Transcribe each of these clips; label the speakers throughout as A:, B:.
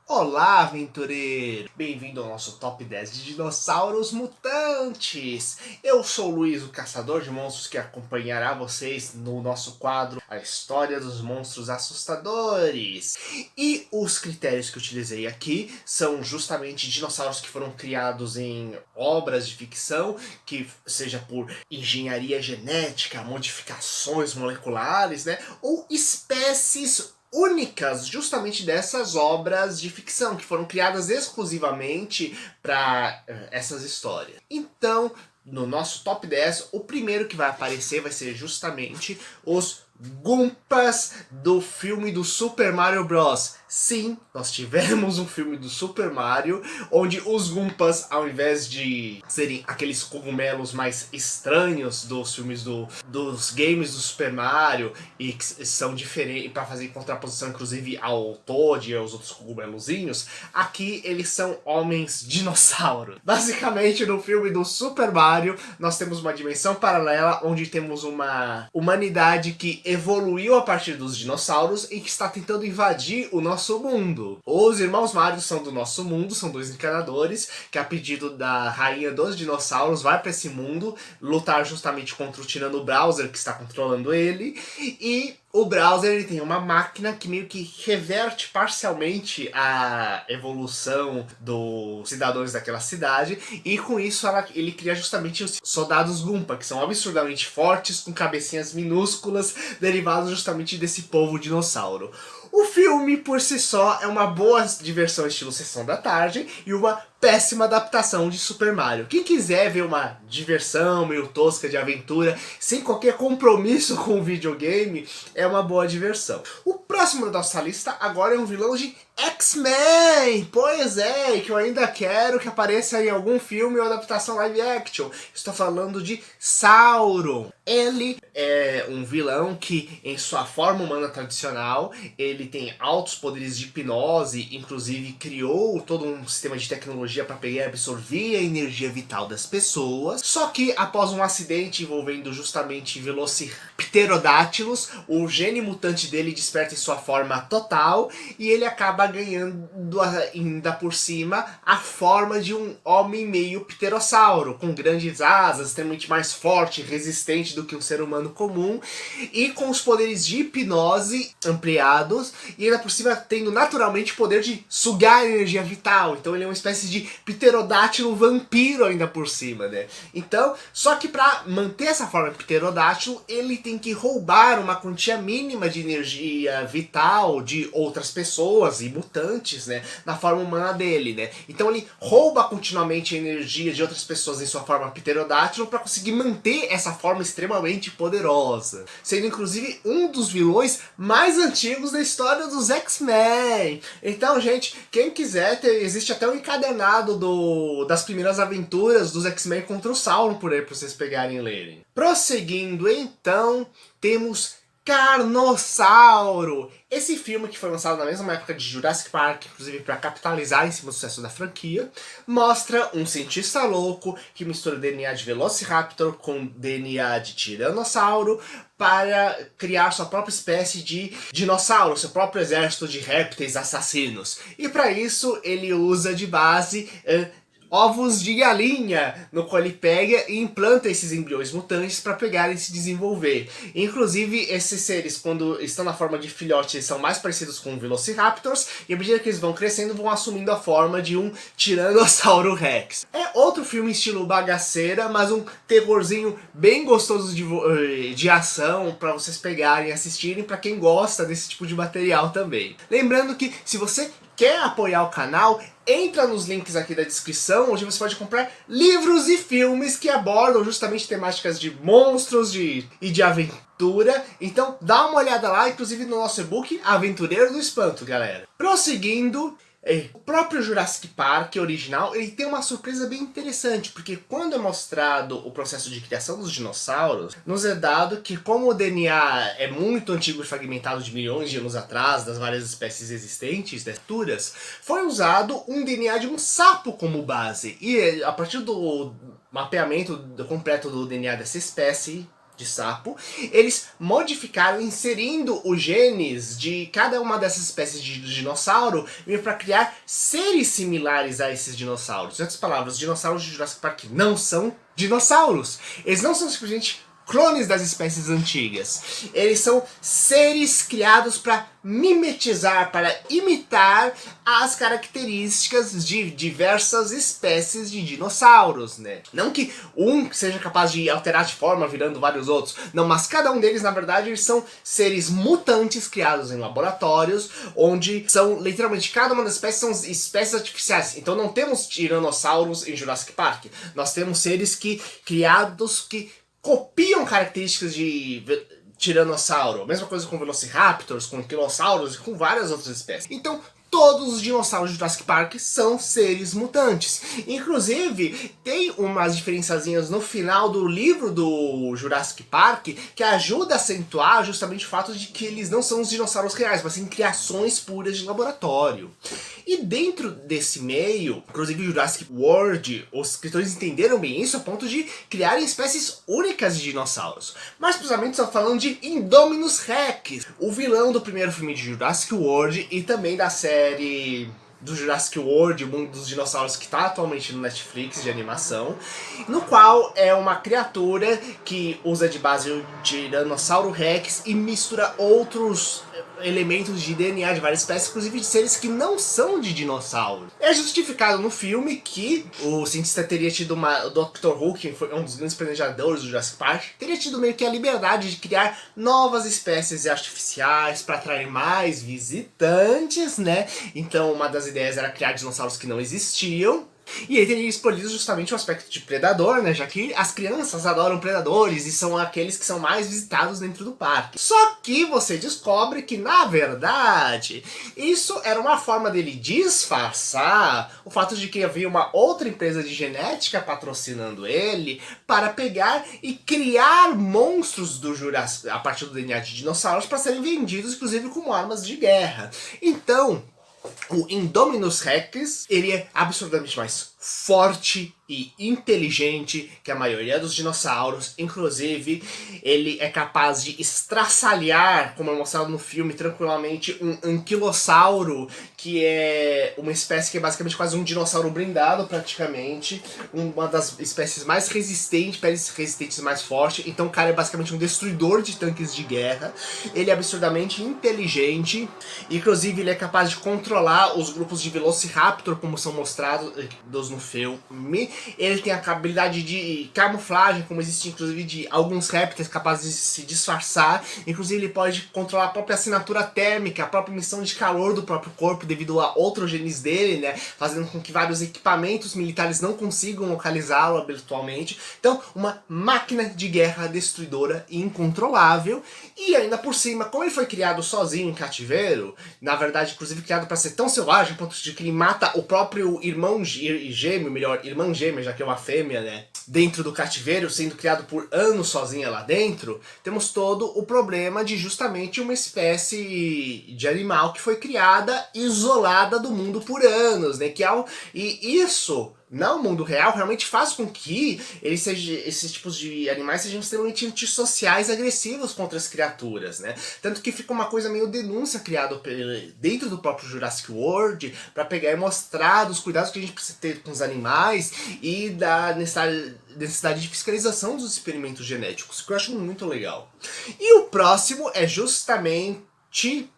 A: Olá, aventureiro! Bem-vindo ao nosso top 10 de dinossauros mutantes! Eu sou o Luiz, o caçador de monstros, que acompanhará vocês no nosso quadro A História dos Monstros Assustadores. E os critérios que utilizei aqui são justamente dinossauros que foram criados em obras de ficção, que seja por engenharia genética, modificações moleculares, né? Ou espécies únicas justamente dessas obras de ficção que foram criadas exclusivamente para essas histórias. Então, no nosso top 10, o primeiro que vai aparecer vai ser justamente os Gumpas do filme do Super Mario Bros. Sim, nós tivemos um filme do Super Mario, onde os Gumpas, ao invés de serem aqueles cogumelos mais estranhos dos filmes dos games do Super Mario, e que são diferentes, para fazer contraposição inclusive ao Toad e aos outros cogumelozinhos, aqui eles são homens dinossauro. Basicamente, no filme do Super Mario, nós temos uma dimensão paralela, onde temos uma humanidade que evoluiu a partir dos dinossauros e que está tentando invadir o nosso mundo. Os irmãos Mario são do nosso mundo, são dois encanadores que, a pedido da rainha dos dinossauros, vai para esse mundo lutar justamente contra o tirano Bowser, que está controlando ele. E o Bowser, ele tem uma máquina que meio que reverte parcialmente a evolução dos cidadãos daquela cidade, e com isso ele cria justamente os soldados Goomba, que são absurdamente fortes, com cabecinhas minúsculas, derivados justamente desse povo dinossauro. O filme, por si só, é uma boa diversão estilo Sessão da Tarde e uma péssima adaptação de Super Mario. Quem quiser ver uma diversão meio tosca de aventura, sem qualquer compromisso com o videogame, é uma boa diversão. O próximo da nossa lista agora é um vilão de X-Men! Pois é, que eu ainda quero que apareça em algum filme ou adaptação live action. Estou falando de Sauron. Ele é um vilão que, em sua forma humana tradicional, ele tem altos poderes de hipnose, inclusive criou todo um sistema de tecnologia para pegar e absorver a energia vital das pessoas. Só que, após um acidente envolvendo justamente Velocipterodáctilos, o gene mutante dele desperta em sua forma total e ele acaba ganhando ainda por cima a forma de um homem meio pterossauro, com grandes asas, extremamente mais forte e resistente do que um ser humano comum, e com os poderes de hipnose ampliados, e ainda por cima tendo naturalmente o poder de sugar a energia vital. Então ele é uma espécie de pterodátilo vampiro ainda por cima, né? Então, só que para manter essa forma pterodátilo, ele tem que roubar uma quantia mínima de energia vital de outras pessoas e mutantes, né, na forma humana dele, né? Então ele rouba continuamente a energia de outras pessoas em sua forma pterodátilo para conseguir manter essa forma extremamente poderosa, sendo inclusive um dos vilões mais antigos da história dos X-Men. Então, gente, quem quiser, existe até um encadernado das primeiras aventuras dos X-Men contra o Sauron por aí, para vocês pegarem e lerem. Prosseguindo, então, temos Carnossauro. Esse filme, que foi lançado na mesma época de Jurassic Park, inclusive para capitalizar em cima do sucesso da franquia, mostra um cientista louco que mistura DNA de Velociraptor com DNA de Tiranossauro para criar sua própria espécie de dinossauro, seu próprio exército de répteis assassinos. E para isso ele usa de base ovos de galinha, no qual ele pega e implanta esses embriões mutantes para pegarem e se desenvolver. Inclusive, esses seres, quando estão na forma de filhote, eles são mais parecidos com Velociraptors, e à medida que eles vão crescendo, vão assumindo a forma de um Tiranossauro Rex. É outro filme estilo bagaceira, mas um terrorzinho bem gostoso de ação para vocês pegarem e assistirem, para quem gosta desse tipo de material também. Lembrando que, se você quer apoiar o canal, entra nos links aqui da descrição, onde você pode comprar livros e filmes que abordam justamente temáticas de monstros e de aventura. Então dá uma olhada lá, inclusive no nosso e-book Aventureiro do Espanto, galera. Prosseguindo, o próprio Jurassic Park original, ele tem uma surpresa bem interessante, porque quando é mostrado o processo de criação dos dinossauros, nos é dado que, como o DNA é muito antigo e fragmentado de milhões de anos atrás, das várias espécies existentes, das culturas, foi usado um DNA de um sapo como base, e a partir do mapeamento completo do DNA dessa espécie, de sapo, eles modificaram inserindo os genes de cada uma dessas espécies de dinossauro para criar seres similares a esses dinossauros. Em outras palavras, os dinossauros de Jurassic Park não são dinossauros. Eles não são simplesmente clones das espécies antigas. Eles são seres criados para mimetizar, para imitar as características de diversas espécies de dinossauros, né? Não que um seja capaz de alterar de forma virando vários outros, não, mas cada um deles, na verdade, eles são seres mutantes criados em laboratórios, onde são, literalmente, cada uma das espécies são espécies artificiais. Então não temos tiranossauros em Jurassic Park. Nós temos seres criados que copiam características de tiranossauro. A mesma coisa com velociraptors, com anquilossauros e com várias outras espécies. Então, todos os dinossauros de Jurassic Park são seres mutantes. Inclusive, tem umas diferençazinhas no final do livro do Jurassic Park que ajuda a acentuar justamente o fato de que eles não são os dinossauros reais, mas sim criações puras de laboratório. E dentro desse meio, inclusive o Jurassic World, os escritores entenderam bem isso a ponto de criarem espécies únicas de dinossauros. Mais precisamente, estão falando de Indominus Rex, o vilão do primeiro filme de Jurassic World e também da série do Jurassic World, o mundo dos dinossauros, que está atualmente no Netflix de animação, no qual é uma criatura que usa de base o Tiranossauro Rex e mistura outros elementos de DNA de várias espécies, inclusive de seres que não são de dinossauro. É justificado no filme que o cientista teria tido o Dr. Who, que foi um dos grandes planejadores do Jurassic Park, teria tido meio que a liberdade de criar novas espécies artificiais para atrair mais visitantes, né? Então uma das ideias era criar dinossauros que não existiam. E ele teria escolhido justamente o aspecto de predador, né? Já que as crianças adoram predadores e são aqueles que são mais visitados dentro do parque. Só que você descobre que, na verdade, isso era uma forma dele disfarçar o fato de que havia uma outra empresa de genética patrocinando ele para pegar e criar monstros do Jurassic a partir do DNA de dinossauros para serem vendidos, inclusive, como armas de guerra. Então, o Indominus Rex, ele é absurdamente mais forte e inteligente que a maioria dos dinossauros. Inclusive, ele é capaz de estraçalhar, como é mostrado no filme, tranquilamente um anquilossauro, que é uma espécie que é basicamente quase um dinossauro blindado, praticamente. Uma das espécies mais resistentes, peles resistentes mais fortes. Então o cara é basicamente um destruidor de tanques de guerra. Ele é absurdamente inteligente. Inclusive, ele é capaz de controlar os grupos de Velociraptor, como são mostrados no filme. Ele tem a habilidade de camuflagem, como existe inclusive de alguns répteis capazes de se disfarçar. Inclusive ele pode controlar a própria assinatura térmica, a própria emissão de calor do próprio corpo devido a outros genes dele, né? Fazendo com que vários equipamentos militares não consigam localizá-lo habitualmente. Então, uma máquina de guerra destruidora e incontrolável. E ainda por cima, como ele foi criado sozinho em cativeiro, na verdade, inclusive criado para ser tão selvagem, a ponto de que ele mata o próprio irmão gêmeo, melhor, irmã gêmea, já que é uma fêmea, né? Dentro do cativeiro, sendo criado por anos sozinha lá dentro, temos todo o problema de justamente uma espécie de animal que foi criada isolada do mundo por anos, né? E isso, no mundo real, realmente faz com que esses tipos de animais sejam extremamente antissociais e agressivos contra as criaturas, né? Tanto que fica uma coisa meio denúncia criada dentro do próprio Jurassic World para pegar e mostrar dos cuidados que a gente precisa ter com os animais e da necessidade de fiscalização dos experimentos genéticos, que eu acho muito legal. E o próximo é justamente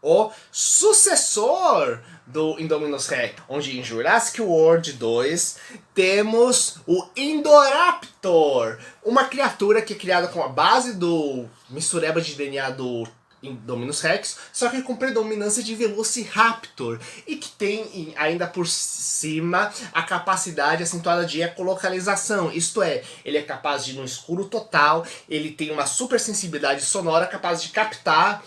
A: o sucessor do Indominus Rex, onde em Jurassic World 2 temos o Indoraptor, uma criatura que é criada com a base do mistureba de DNA do Indominus Rex, só que com predominância de Velociraptor, e que tem ainda por cima a capacidade acentuada de ecolocalização, isto é, ele é capaz de ir no escuro total, ele tem uma super sensibilidade sonora capaz de captar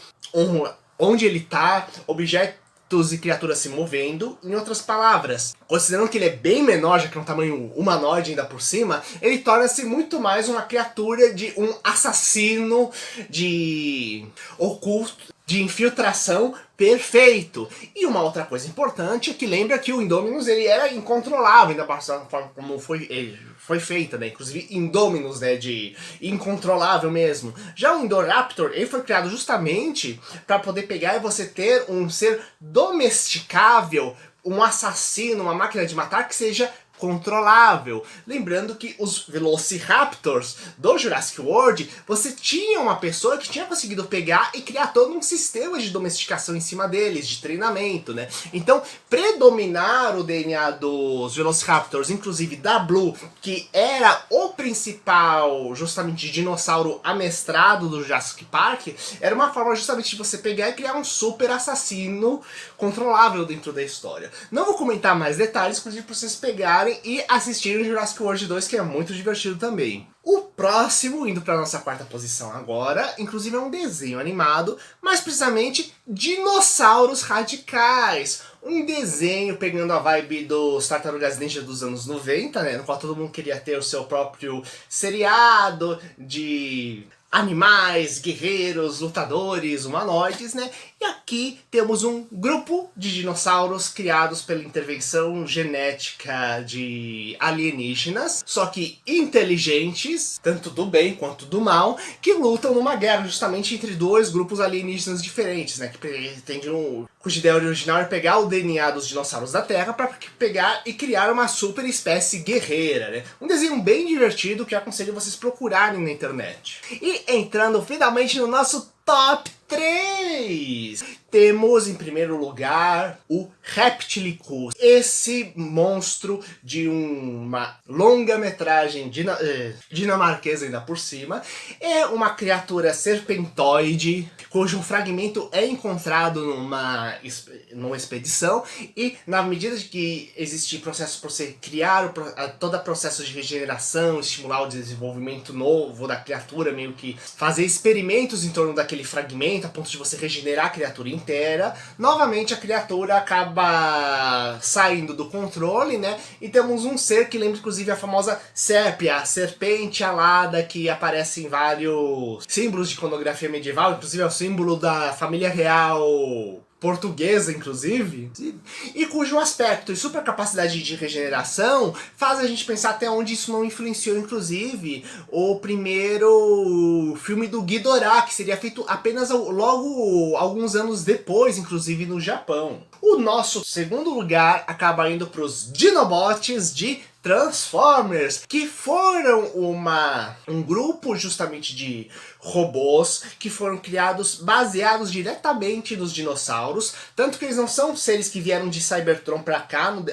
A: onde ele está, objetos e criaturas se movendo. Em outras palavras, considerando que ele é bem menor, já que é um tamanho humanoide ainda por cima, ele torna-se muito mais uma criatura de um assassino de oculto de infiltração perfeito. E uma outra coisa importante é que lembra que o Indominus ele era incontrolável, ainda da forma como foi feita, né? Inclusive Indominus, né? De incontrolável mesmo. Já o Indoraptor, ele foi criado justamente para poder pegar e você ter um ser domesticável, um assassino, uma máquina de matar que seja controlável. Lembrando que os Velociraptors do Jurassic World, você tinha uma pessoa que tinha conseguido pegar e criar todo um sistema de domesticação em cima deles, de treinamento, né? Então, predominar o DNA dos Velociraptors, inclusive da Blue, que era o principal, justamente, dinossauro amestrado do Jurassic Park, era uma forma justamente de você pegar e criar um super assassino controlável dentro da história. Não vou comentar mais detalhes, inclusive para vocês pegarem e assistirem o Jurassic World 2, que é muito divertido também. O próximo, indo para nossa quarta posição agora, inclusive é um desenho animado, mais precisamente Dinossauros Radicais. Um desenho pegando a vibe dos Tartarugas Ninja dos anos 90, né, no qual todo mundo queria ter o seu próprio seriado de animais, guerreiros, lutadores, humanoides, né? E aqui temos um grupo de dinossauros criados pela intervenção genética de alienígenas, só que inteligentes, tanto do bem quanto do mal, que lutam numa guerra justamente entre dois grupos alienígenas diferentes, né? Que pretendem cuja ideia original é pegar o DNA dos dinossauros da Terra para pegar e criar uma super espécie guerreira, né? Um desenho bem divertido que eu aconselho vocês procurarem na internet. E entrando finalmente no nosso top 3, temos em primeiro lugar o Reptilicus. Esse monstro de uma longa-metragem dinamarquesa ainda por cima. É uma criatura serpentoide, cujo fragmento é encontrado numa expedição, e na medida de que existe processo para você criar todo o processo de regeneração, estimular o desenvolvimento novo da criatura, meio que fazer experimentos em torno daquele fragmento, a ponto de você regenerar a criatura inteira, novamente a criatura acaba saindo do controle, né? E temos um ser que lembra inclusive a famosa Sépia, a serpente alada que aparece em vários símbolos de iconografia medieval, inclusive é o símbolo da família real portuguesa, inclusive, e cujo aspecto e super capacidade de regeneração faz a gente pensar até onde isso não influenciou, inclusive, o primeiro filme do Ghidorah, que seria feito apenas logo alguns anos depois, inclusive no Japão. O nosso segundo lugar acaba indo para os Dinobots de Transformers, que foram um grupo justamente de robôs que foram criados baseados diretamente nos dinossauros, tanto que eles não são seres que vieram de Cybertron pra cá no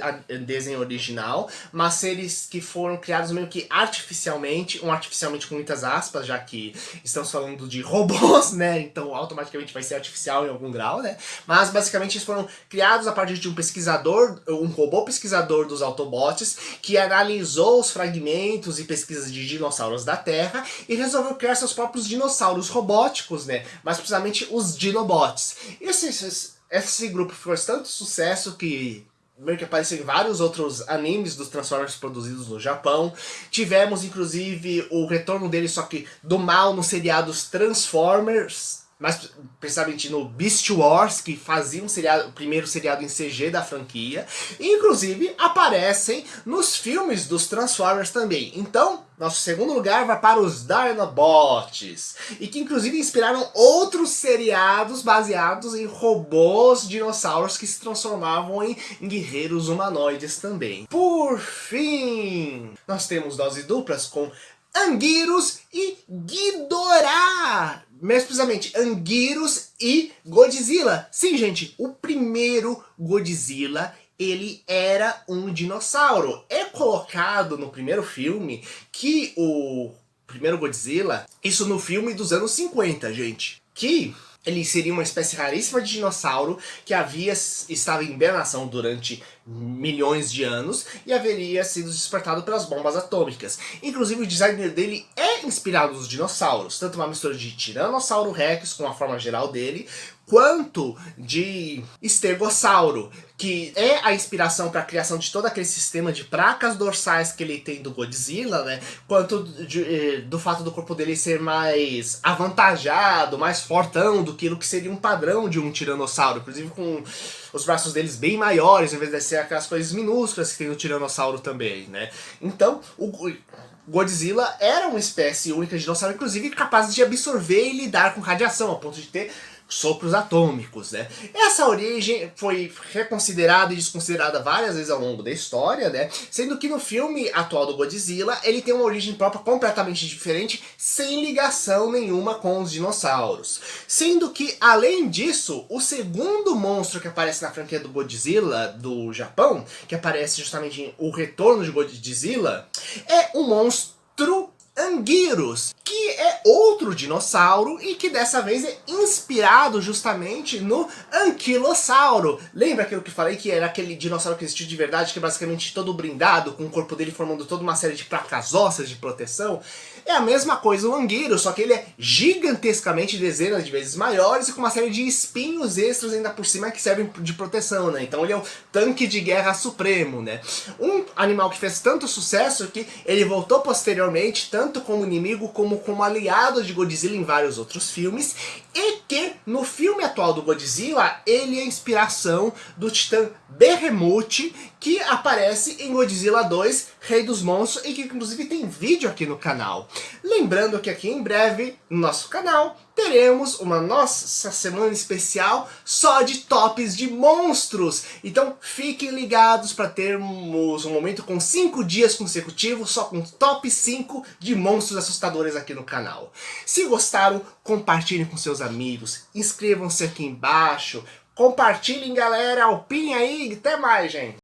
A: desenho original, mas seres que foram criados meio que artificialmente, artificialmente com muitas aspas, já que estamos falando de robôs, né, então automaticamente vai ser artificial em algum grau, né, mas basicamente eles foram criados a partir de um pesquisador, um robô pesquisador dos Autobots, que analisou os fragmentos e pesquisas de dinossauros da Terra e resolveu criar seus próprios dinossauros robóticos, né? Mais precisamente os Dinobots. E esse grupo fez tanto sucesso que meio que apareceu em vários outros animes dos Transformers produzidos no Japão. Tivemos inclusive o retorno dele, só que do mal, nos seriados Transformers, mais precisamente no Beast Wars, que fazia o primeiro seriado em CG da franquia, e inclusive aparecem nos filmes dos Transformers também. Então, nosso segundo lugar vai para os Dinobots, e que inclusive inspiraram outros seriados baseados em robôs dinossauros que se transformavam em guerreiros humanoides também. Por fim, nós temos doses duplas com Anguirus e Ghidorah. Mais precisamente, Anguirus e Godzilla. Sim, gente, o primeiro Godzilla, ele era um dinossauro. É colocado no primeiro filme que o primeiro Godzilla, isso no filme dos anos 50, gente, que ele seria uma espécie raríssima de dinossauro que estava em hibernação durante milhões de anos e haveria sido despertado pelas bombas atômicas. Inclusive o design dele é inspirado nos dinossauros, tanto uma mistura de Tiranossauro Rex com a forma geral dele, quanto de estegossauro, que é a inspiração para a criação de todo aquele sistema de placas dorsais que ele tem do Godzilla, né? Quanto do fato do corpo dele ser mais avantajado, mais fortão do que o que seria um padrão de um tiranossauro, inclusive com os braços deles bem maiores, ao invés de ser aquelas coisas minúsculas que tem no tiranossauro também, né? Então, o Godzilla era uma espécie única de dinossauro, inclusive capaz de absorver e lidar com radiação, a ponto de ter sopros atômicos, né? Essa origem foi reconsiderada e desconsiderada várias vezes ao longo da história, né? Sendo que no filme atual do Godzilla, ele tem uma origem própria completamente diferente, sem ligação nenhuma com os dinossauros. Sendo que, além disso, o segundo monstro que aparece na franquia do Godzilla, do Japão, que aparece justamente em O Retorno de Godzilla, é um monstro Anguirus, que é outro dinossauro e que dessa vez é inspirado justamente no Anquilossauro. Lembra aquilo que falei que era aquele dinossauro que existiu de verdade, que é basicamente todo brindado, com o corpo dele formando toda uma série de placas ósseas de proteção? É a mesma coisa o Anguirus, só que ele é gigantescamente dezenas de vezes maiores e com uma série de espinhos extras ainda por cima que servem de proteção, né? Então ele é o tanque de guerra supremo, né? Um animal que fez tanto sucesso que ele voltou posteriormente, tanto como inimigo como como aliado de Godzilla em vários outros filmes, e que no filme atual do Godzilla ele é a inspiração do titã Behemoth, que aparece em Godzilla 2, Rei dos Monstros, e que inclusive tem vídeo aqui no canal. Lembrando que aqui em breve, no nosso canal, teremos uma nossa semana especial só de tops de monstros. Então fiquem ligados para termos um momento com 5 dias consecutivos só com top 5 de monstros assustadores aqui no canal. Se gostaram, compartilhem com seus amigos, inscrevam-se aqui embaixo, compartilhem galera, opinem aí, até mais gente!